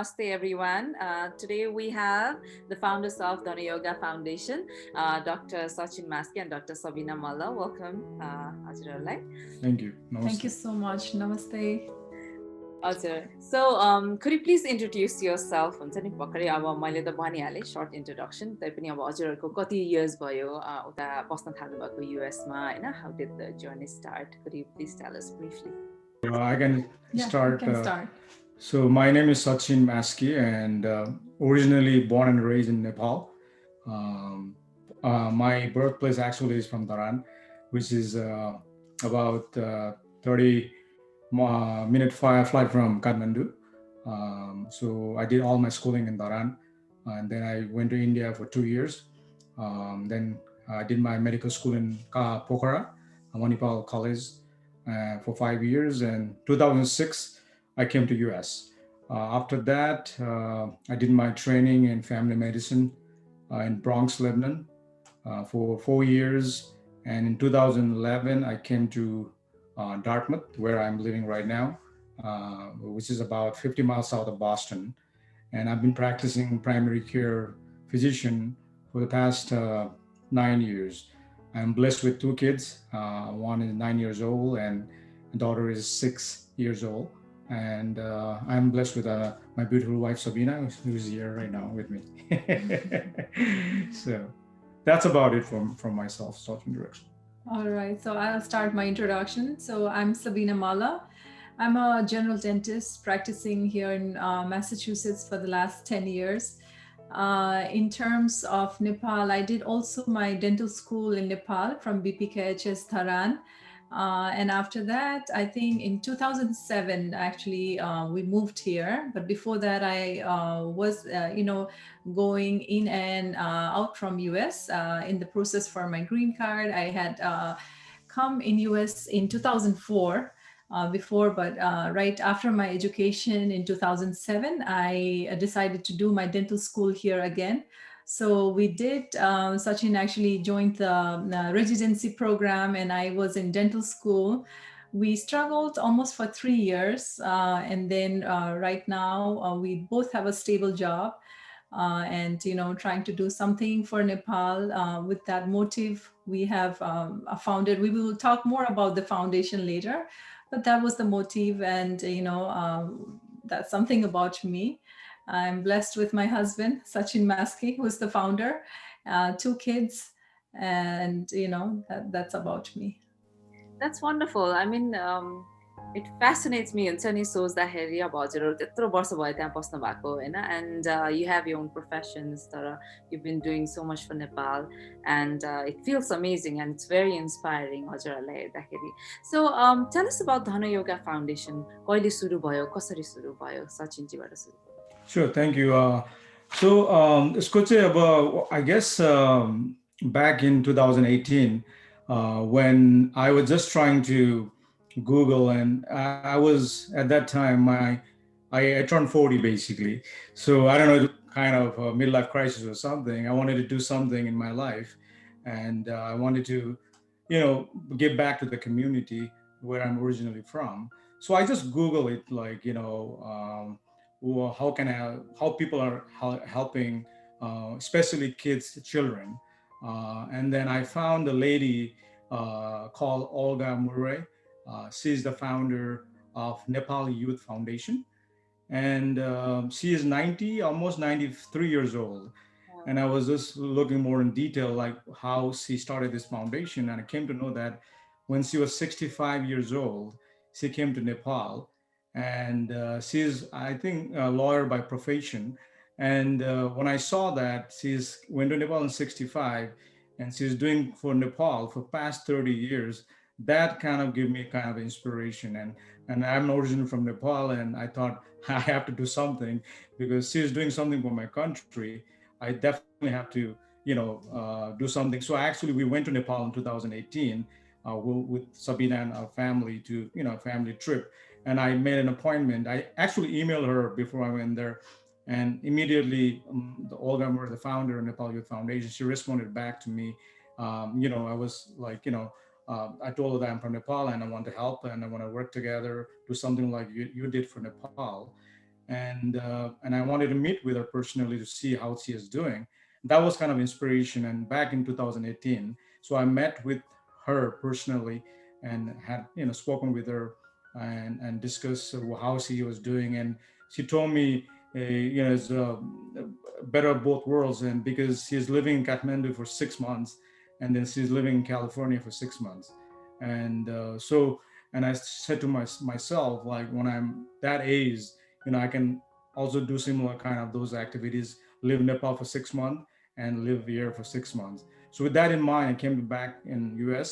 Namaste, everyone. Today we have the founders of Dhana Yoga Foundation, Dr. Sachin Maskay and Dr. Sabina Malla. Welcome, हजुरहरूलाई. Thank you. Namaste. Thank you so much. Namaste. हजुर. So, could you please introduce yourself? हुन्छ नि भर्खरै अब मैले त भनिहालेँ short introduction. तैपनि अब हजुरहरूको कति years भयो उता बस्न थाल्नु भएको US-मा हैन? How did the journey start? Could you please tell us briefly? I can start. You can start. So my name is Sachin Maskay, and originally born and raised in Nepal. My birthplace actually is from Dharan, which is about 30-minute flight from Kathmandu. So I did all my schooling in Dharan, and then I went to India for 2 years. Then I did my medical school in Pokhara, Manipal College, for 5 years. And 2006, I came to US. After that, I did my training in family medicine in Bronx, Lebanon, for 4 years. And in 2011, I came to Dartmouth, where I'm living right now, which is about 50 miles south of Boston. And I've been practicing primary care physician for the past 9 years. I'm blessed with 2 kids. One is 9 years old and daughter is 6 years old. And I'm blessed with my beautiful wife, Sabina, who's here right now with me. So that's about it from myself, short introduction. All right, so I'll start my introduction. So I'm Sabina Malla. I'm a general dentist practicing here in Massachusetts for the last 10 years. In terms of Nepal, I did also my dental school in Nepal from BPKHS Dharan. And after that, I think in 2007, actually, we moved here. But before that, I was, going in and out from US in the process for my green card. I had come in US in 2004 before, but right after my education in 2007, I decided to do my dental school here again. So we did, Sachin actually joined the residency program and I was in dental school. We struggled almost for 3 years. And then right now we both have a stable job and, trying to do something for Nepal with that motive. We have founded, we will talk more about the foundation later, but that was the motive. And, that's something about me. I'm blessed with my husband, Sachin Maskay, who's the founder, 2 kids, and that's about me. That's wonderful. I mean, it fascinates me हुन्छ नि सोच्दाखेरि अब हजुरहरू त्यत्रो वर्ष भयो त्यहाँ बस्नु भएको हैन and you have your own professions तर you've been doing so much for Nepal and it feels amazing and it's very inspiring हजुरहरूलाई हेर्दाखेरि. So tell us about Dhana Yoga Foundation. कहिले सुरु भयो कसरी सुरु भयो सचिनजीबाट सुरु. Sure, thank you. यसको चाहिँ अब I guess back in 2018 when I was just trying to Google and I was at that time I turned 40 basically. So I don't know, kind of a midlife crisis or something. I wanted to do something in my life and I wanted to, give back to the community where I'm originally from. So I just Google it like, how people are helping, especially kids, children. And then I found a lady called Olga Murray. She's the founder of Nepal Youth Foundation. And she is 90, almost 93 years old. And I was just looking more in detail, like how she started this foundation. And I came to know that when she was 65 years old, she came to Nepal. And she's, I think, a lawyer by profession. And when I saw that she's went to Nepal in 65 and she's doing for Nepal for past 30 years, that kind of gave me kind of inspiration. And I'm originally from Nepal and I thought I have to do something because she's doing something for my country. I definitely have to, do something. So actually we went to Nepal in 2018 with Sabina and our family to, family trip. And I made an appointment. I actually emailed her before I went there. And immediately, the Olga Murray, the founder of Nepal Youth Foundation, she responded back to me. I was like, I told her that I'm from Nepal and I want to help and I want to work together, do something like you did for Nepal. and I wanted to meet with her personally to see how she is doing. That was kind of inspiration. And back in 2018, so I met with her personally and had spoken with her and discussed how she was doing. And she told me, it's better of both worlds. And because she's living in Kathmandu for 6 months, and then she's living in California for 6 months, and and I said to myself, like, when I'm that age, I can also do similar kind of those activities, live in Nepal for 6 months and live here for 6 months. So with that in mind, I came back in US,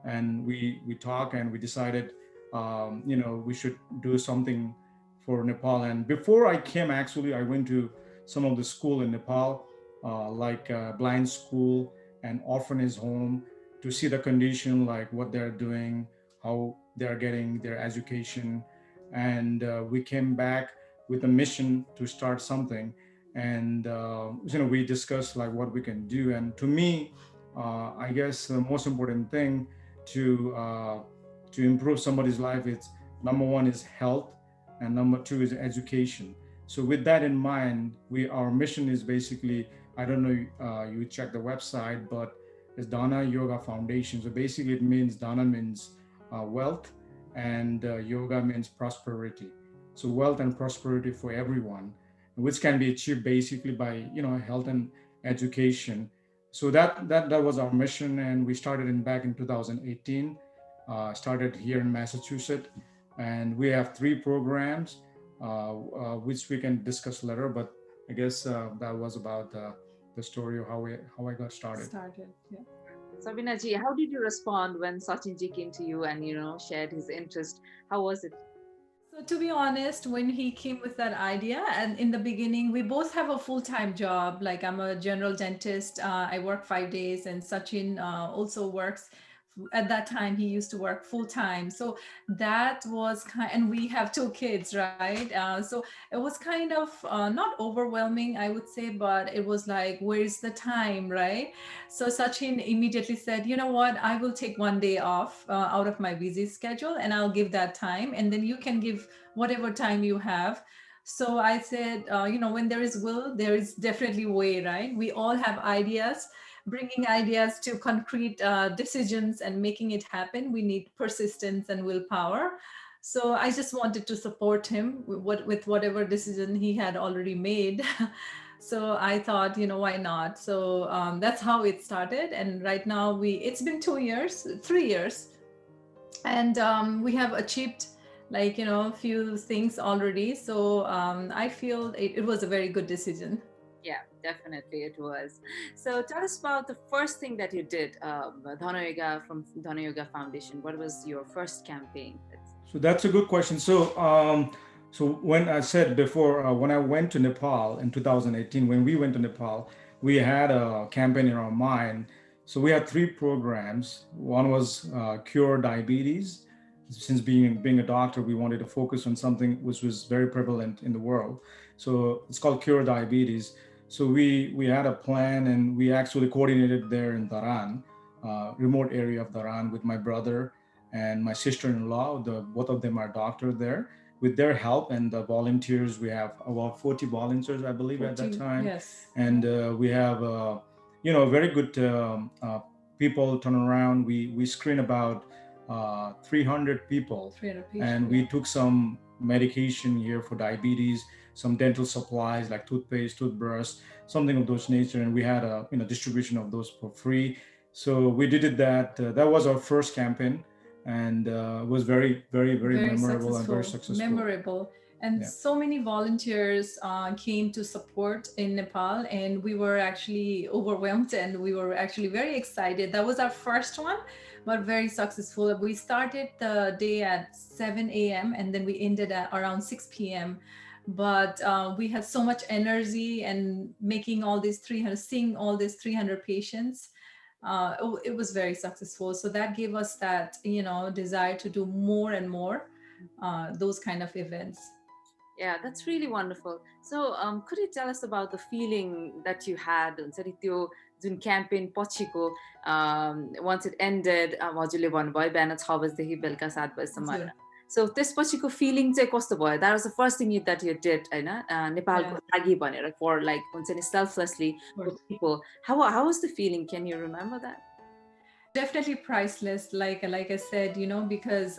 and we talked and we decided, we should do something for Nepal. And before I came, actually, I went to some of the school in Nepal, like blind school and orphanage home, to see the condition, like what they're doing, how they're getting their education. And we came back with a mission to start something. And we discussed like what we can do. And to me, I guess the most important thing to improve somebody's life is, number one is health, and number two is education. So with that in mind, our mission is basically, I don't know, you check the website, but it's Dhana Yoga Foundation. So basically it means, Dhana means wealth, and yoga means prosperity. So wealth and prosperity for everyone, which can be achieved basically by health and education. So that was our mission, and we started back in 2018. Started here in Massachusetts, and we have 3 programs, which we can discuss later. But I guess that was about the story of how I got started. Yeah. Sabina ji, how did you respond when Sachin ji came to you and shared his interest? How was it? So to be honest, when he came with that idea, and in the beginning, we both have a full-time job. Like, I'm a general dentist. I work 5 days, and Sachin also works. At that time, he used to work full time. So that was kind, and we have 2 kids, right? So it was kind of not overwhelming, I would say, but it was like, where's the time, right? So Sachin immediately said, you know what, I will take one day off out of my busy schedule, and I'll give that time, and then you can give whatever time you have. So I said, when there is will, there is definitely way, right? We all have ideas. Bringing ideas to concrete decisions and making it happen, we need persistence and willpower. So I just wanted to support him with whatever decision he had already made. So I thought, why not? So that's how it started. And right now it's been 2 years, 3 years, and we have achieved, like, a few things already. So I feel it was a very good decision. Yeah, definitely it was. So tell us about the first thing that you did, Dhana Yoga, from Dhana Yoga Foundation. What was your first campaign? So that's a good question. So when I said before, when I went to Nepal in 2018, when we went to Nepal, we had a campaign in our mind. So we had 3 programs. One was cure diabetes. Since being a doctor, we wanted to focus on something which was very prevalent in the world. So it's called Cure Diabetes. So we had a plan, and we actually coordinated there in Dharan, remote area of Dharan, with my brother and my sister-in-law. Both of them are doctors there. With their help and the volunteers, we have about 40 volunteers, I believe, 40, at that time. Yes. And we have, very good people turn around. We screen about 300 people, 300 people, and we took some medication here for diabetes, some dental supplies like toothpaste, toothbrush, something of those nature, and we had a distribution of those for free. So we did it. That was our first campaign, and it was very, very, very memorable and very successful. Memorable. And Yeah. so many volunteers came to support in Nepal, and we were actually overwhelmed, and we were actually very excited. That was our first one, but very successful. We started the day at 7 a.m. and then we ended at around 6 p.m. But we had so much energy, and making all these 300, seeing all these 300 patients, it was very successful. So that gave us that, desire to do more and more those kind of events. Yeah, that's really wonderful. So could you tell us about the feeling that you had हुन्छ नि त्यो जुन campaign पछिको once it ended हजुरले भन्नुभयो बिहान 6 बजेदेखि बेलुका 7 बजेसम्म. So त्यसपछिको feeling चाहिँ कस्तो भयो? That was the first thing that you did, हैन? नेपालको Yeah, लागि भनेर, for like हुन्छ नि selflessly of for course. people. How was the feeling? Can you remember that? Definitely priceless, like I said, because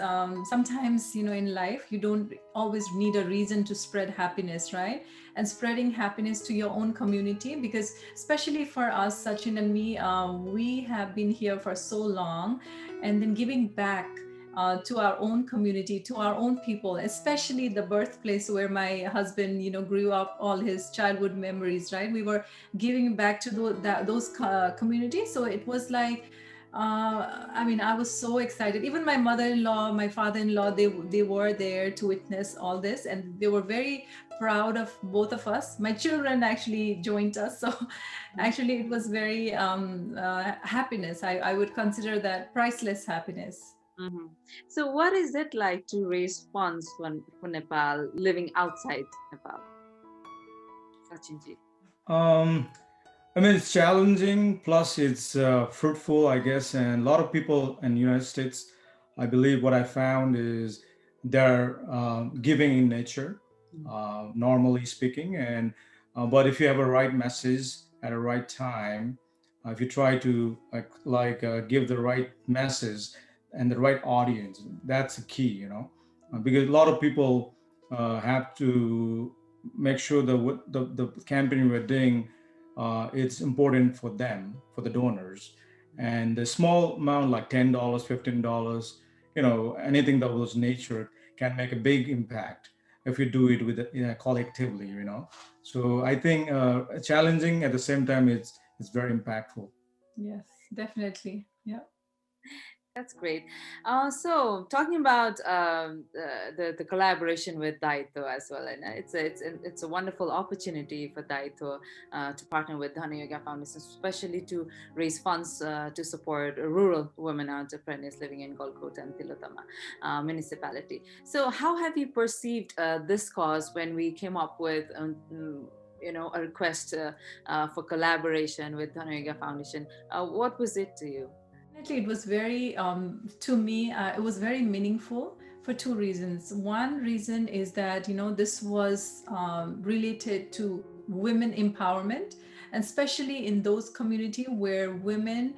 sometimes, in life you don't always need a reason to spread happiness, right? And spreading happiness to your own community, because especially for us, Sachin and me, we have been here for so long, and then giving back to our own community, to our own people, especially the birthplace where my husband, grew up, all his childhood memories, right? We were giving back to those communities. So it was like, I mean, I was so excited. Even my mother-in-law, my father-in-law, they were there to witness all this, and they were very proud of both of us. My children actually joined us, so actually it was very happiness. I would consider that priceless happiness. Mhm. So what is it like to raise funds for Nepal, living outside Nepal? Sachinji. Um, I mean, it's challenging, plus it's fruitful, I guess. And a lot of people in the United States, I believe what I found is they're giving in nature, normally speaking. And but if you have a right message at a right time, if you try to give the right message and the right audience, that's the key, because a lot of people have to make sure that the campaign we're doing, it's important for them, for the donors. And a small amount like $10, $15, anything that was nature can make a big impact if you do it with collectively. So I think challenging at the same time, it's very impactful. Yes, definitely. Yeah. That's great. So talking about the collaboration with Daito as well, and it's a wonderful opportunity for Daito to partner with Dhana Yoga Foundation, especially to raise funds to support rural women entrepreneurs living in Galkot and Tilottama municipality. So how have you perceived this cause when we came up with a request for collaboration with Dhana Yoga Foundation? What was it to you? Definitely, it was very, to me, it was very meaningful for two reasons. One reason is that, this was related to women empowerment, and especially in those community where women,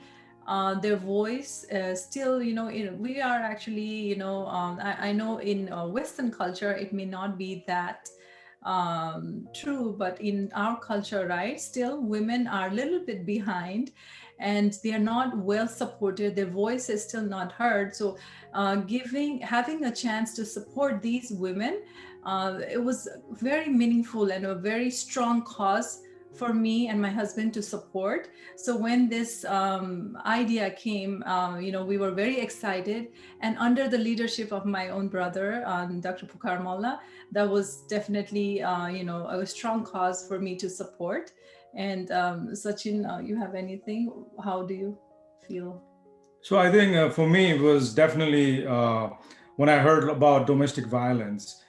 their voice still, we are actually, I know in Western culture, it may not be that true, but in our culture, right, still women are a little bit behind, and they are not well supported, their voice is still not heard. So having a chance to support these women, it was very meaningful and a very strong cause for me and my husband to support. So when this idea came, we were very excited, and under the leadership of my own brother, Dr. Pukar Malla, that was definitely a strong cause for me to support. And Sachin, you have anything? How do you feel? So I think for me it was definitely when I heard about domestic violence,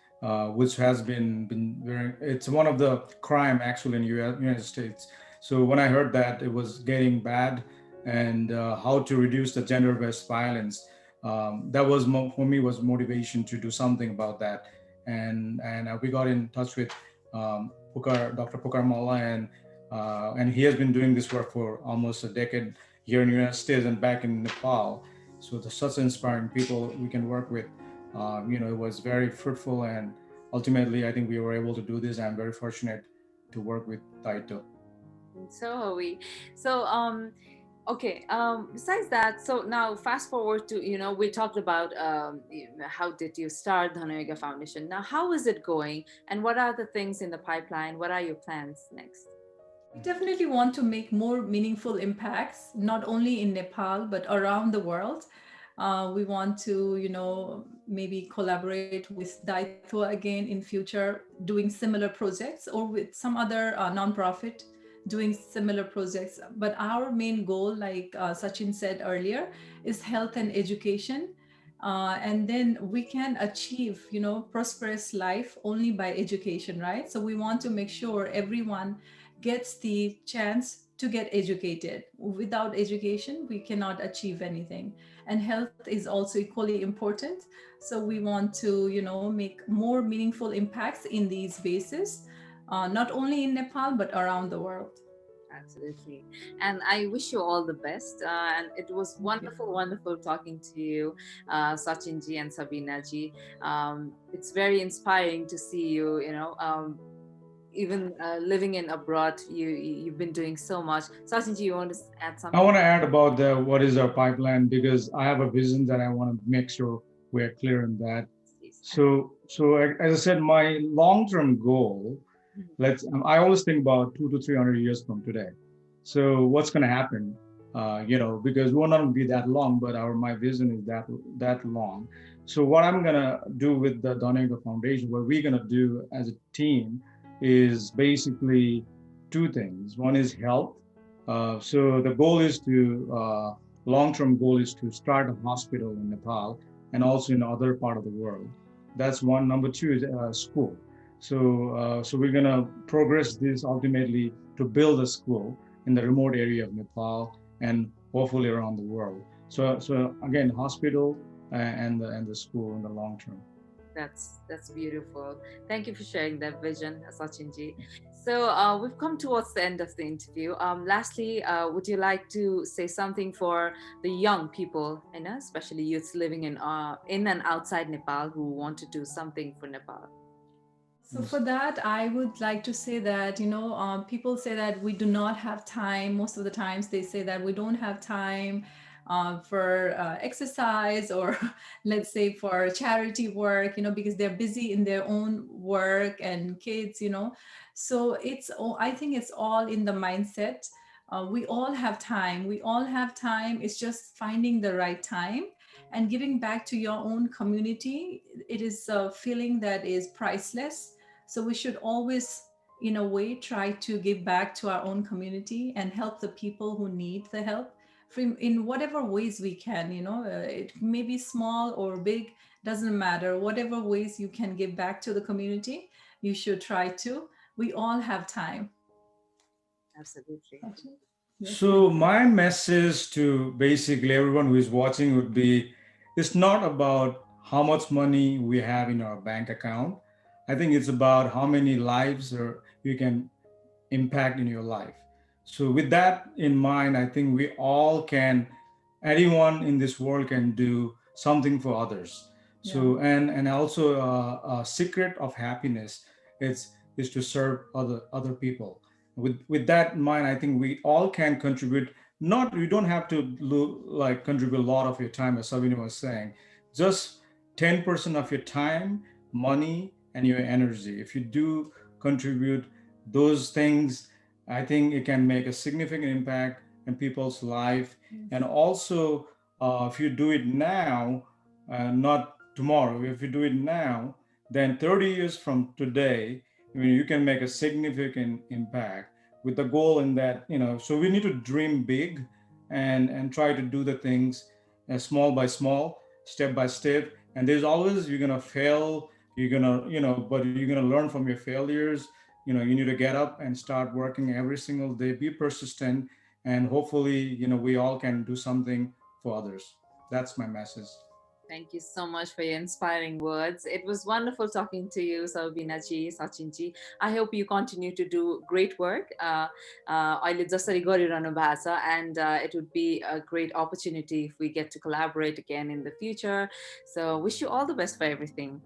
which has been very, it's one of the crime actually in United States. So when I heard that it was getting bad, and how to reduce the gender-based violence, that was for me was motivation to do something about that. And we got in touch with Dr. Pukar Malla, and he has been doing this work for almost a decade here in the United States and back in Nepal. So the such inspiring people we can work with. It was very fruitful, and ultimately, I think we were able to do this. I'm very fortunate to work with Taito. So are we. So okay. Besides that, so now fast forward to we talked about how did you start Dhana Yoga Foundation. Now how is it going, and what are the things in the pipeline? What are your plans next? We definitely want to make more meaningful impacts, not only in Nepal, but around the world. We want to, maybe collaborate with Daito again in future, doing similar projects, or with some other nonprofit doing similar projects. But our main goal, like Sachin said earlier, is health and education. And then we can achieve, prosperous life only by education, right? So we want to make sure everyone gets the chance to get educated. Without education, we cannot achieve anything. And health is also equally important. So we want to, make more meaningful impacts in these bases, not only in Nepal, but around the world. Absolutely. And I wish you all the best. And it was Thank you. wonderful, wonderful talking to you, Sachin ji and Sabina ji. It's very inspiring to see you, even living in abroad, you've been doing so much. Sachin ji, you want to add I something? want to add about the what is our pipeline because I have a vision that I want to make sure we're clear in that. Please. As I said, my long-term goal, Mhm. I always think about 200 to 300 years from today. So what's going to happen? Because we're not going to be that long, but my vision is that long. So what I'm going to do with the Dhana Yoga Foundation, what we're going to do as a team, is basically two things. One is health. So the goal is long-term goal is to start a hospital in Nepal and also in other part of the world. That's one. Number two is school. So we're gonna progress this ultimately to build a school in the remote area of Nepal and hopefully around the world. So again, hospital and the school in the long term. That's beautiful. Thank you for sharing that vision, Sachinji. So we've come towards the end of the interview. Lastly, would you like to say something for the young people, especially youths living in and outside Nepal who want to do something for Nepal? So Yes. for that, I would like to say that, people say that we do not have time. Most of the times they say that we don't have time for exercise or let's say for charity work, because they're busy in their own work and kids. So I think it's all in the mindset. We all have time. We all have time. It's just finding the right time and giving back to your own community. It is a feeling that is priceless, so we should always, in a way, try to give back to our own community and help the people who need the help from in whatever ways we can. It may be small or big, doesn't matter. Whatever ways you can give back to the community, you should try to. We all have time. Absolutely. Actually, yes, So thank you. my message to basically everyone who is watching would be, it's not about how much money we have in our bank account. I think it's about how many lives or you can impact in your life. So with that in mind, I think anyone in this world can do something for others. Yeah. And also a secret of happiness is to serve other people. With that in mind, I think we all can contribute. Not you don't have to like contribute a lot of your time, as Sabina was saying. Just 10% of your time, money, and your energy. If you do contribute those things, I think it can make a significant impact in people's life. And also, if you do it now, not tomorrow, if you do it now, then 30 years from today, you can make a significant impact with the goal in that, so we need to dream big and try to do the things small by small, step by step. And there's always, you're going to fail, but you're going to learn from your failures. You need to get up and start working every single day, be persistent, and hopefully we all can do something for others. That's my message. Thank you so much for your inspiring words. It was wonderful talking to you, Sabina ji, Sachin ji. I hope you continue to do great work. अहिले जसरी गरिरहनु भएको छ, and it would be a great opportunity if we get to collaborate again in the future. So wish you all the best for everything.